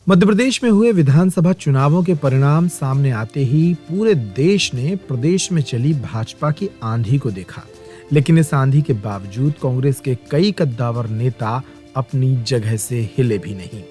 मध्य प्रदेश में हुए विधानसभा चुनावों के परिणाम सामने आते ही पूरे देश ने प्रदेश में चली भाजपा की आंधी को देखा। लेकिन इस आंधी के बावजूद कांग्रेस के कई कद्दावर नेता अपनी जगह से हिले भी नहीं।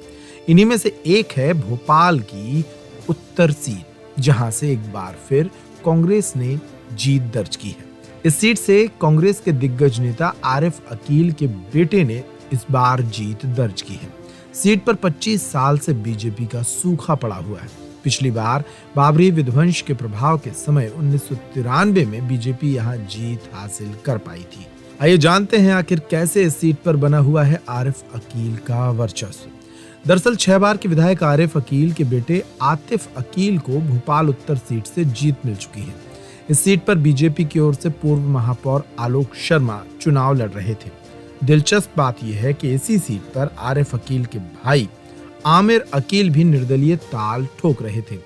इन्हीं में से एक है भोपाल की उत्तर सीट, जहां से एक बार फिर कांग्रेस ने जीत दर्ज की है। इस सीट से कांग्रेस के दिग्गज नेता आरिफ अकील के बेटे ने इस बार जीत दर्ज की है। सीट पर 25 साल से बीजेपी का सूखा पड़ा हुआ है। पिछली बार बाबरी विध्वंस के प्रभाव के समय 1993 में बीजेपी यहां जीत हासिल कर पाई थी। आइए जानते हैं आखिर कैसे इस सीट पर बना हुआ है आरिफ अकील का वर्चस्व। दरअसल 6 बार के विधायक आरिफ अकील के बेटे आतिफ अकील को भोपाल उत्तर सीट से जीत मिल चुकी है। इस सीट पर बीजेपी की ओर से पूर्व महापौर आलोक शर्मा चुनाव लड़ रहे थे। दिलचस्प बात यह है कि इसी सीट पर आरिफ अकील के भाई आमिर अकील भी निर्दलीय ताल ठोक रहे थे।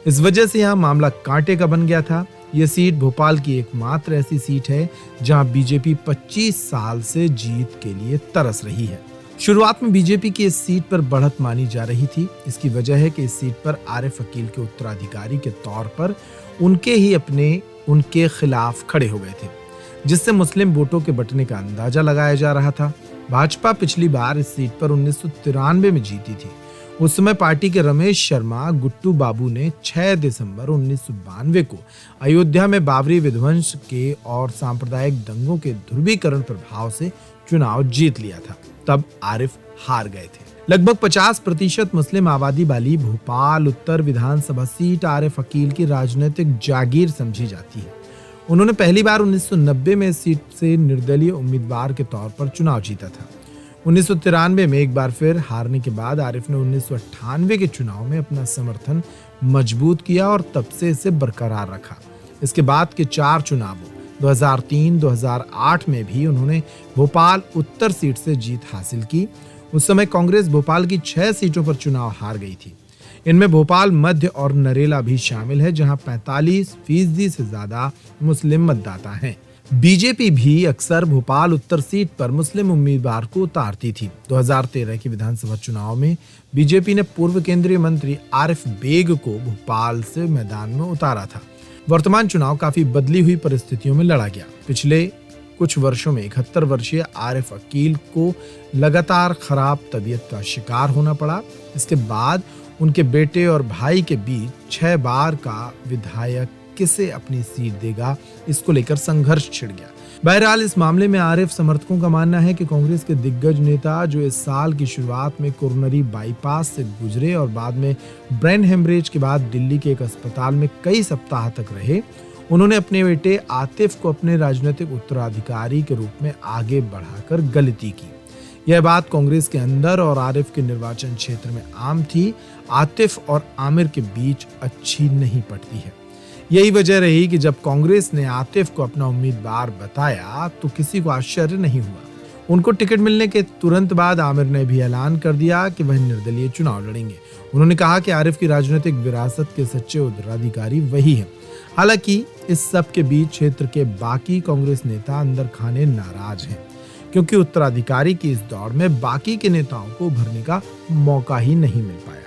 इस वजह से यहां मामला कांटे का बन गया था। यह सीट भोपाल की एकमात्र ऐसी सीट है जहां बीजेपी 25 साल से जीत के लिए तरस रही है। शुरुआत में बीजेपी की इस सीट पर बढ़त मानी जा रही थी। इसकी वजह है कि इस सीट पर आरिफ अकील के उत्तराधिकारी के तौर पर उनके खिलाफ खड़े हो गए थे, जिससे मुस्लिम वोटों के बंटने का अंदाजा लगाया जा रहा था। भाजपा पिछली बार इस सीट पर 1993 में जीती थी। उस समय पार्टी के रमेश शर्मा गुट्टू बाबू ने 6 दिसंबर 1992 को अयोध्या में बाबरी विध्वंस के और सांप्रदायिक दंगों के ध्रुवीकरण प्रभाव से चुनाव जीत लिया था। तब आरिफ हार गए थे। लगभग 50% मुस्लिम आबादी वाली भोपाल उत्तर विधानसभा सीट आरिफ अकील की राजनीतिक जागीर समझी जाती है। उन्होंने पहली बार 1990 में इस सीट से निर्दलीय उम्मीदवार के तौर पर चुनाव जीता था। 1993 में एक बार फिर हारने के बाद आरिफ ने 1998 के चुनाव में अपना समर्थन मजबूत किया और तब से इसे बरकरार रखा। इसके बाद के 4 चुनावों 2003, 2008 में भी उन्होंने भोपाल उत्तर सीट से जीत हासिल की। उस समय कांग्रेस भोपाल की 6 सीटों पर चुनाव हार गई थी। इनमें भोपाल मध्य और नरेला भी शामिल है, जहां 45% से ज्यादा मुस्लिम मतदाता हैं। बीजेपी भी अक्सर भोपाल उत्तर सीट पर मुस्लिम उम्मीदवार को उतारती थी। 2013 के विधानसभा चुनाव में बीजेपी ने पूर्व केंद्रीय मंत्री आरिफ बेग को भोपाल से मैदान में उतारा था। वर्तमान चुनाव काफी बदली हुई परिस्थितियों में लड़ा गया। पिछले कुछ वर्षों में 71 वर्षीय आरिफ अकील को लगातार खराब तबीयत का शिकार होना पड़ा। इसके बाद उनके बेटे और भाई के बीच 6 बार का विधायक किसे अपनी सीट देगा, इसको लेकर संघर्ष छिड़ गया। बहरहाल इस मामले में आरिफ समर्थकों का मानना है कि कांग्रेस के दिग्गज नेता जो इस साल की शुरुआत में कोरोनरी बाईपास से गुजरे और बाद में ब्रेन हेमरेज के बाद दिल्ली के एक अस्पताल में कई सप्ताह तक रहे, उन्होंने अपने बेटे आतिफ को अपने राजनीतिक उत्तराधिकारी के रूप में आगे बढ़ाकर गलती की। यह बात कांग्रेस के अंदर और आरिफ के निर्वाचन क्षेत्र में आम थी। आतिफ और आमिर के बीच अच्छी नहीं पटती है। यही वजह रही कि जब कांग्रेस ने आतिफ को अपना उम्मीदवार बताया तो किसी को आश्चर्य नहीं हुआ। उनको टिकट मिलने के तुरंत बाद आमिर ने भी ऐलान कर दिया कि वह निर्दलीय चुनाव लड़ेंगे। उन्होंने कहा कि आरिफ की राजनीतिक विरासत के सच्चे उत्तराधिकारी वही है। हालांकि इस सब के बीच क्षेत्र के बाकी कांग्रेस नेता अंदर खाने नाराज हैं, क्योंकि उत्तराधिकारी की इस दौड़ में बाकी के नेताओं को उभरने का मौका ही नहीं मिल पाया।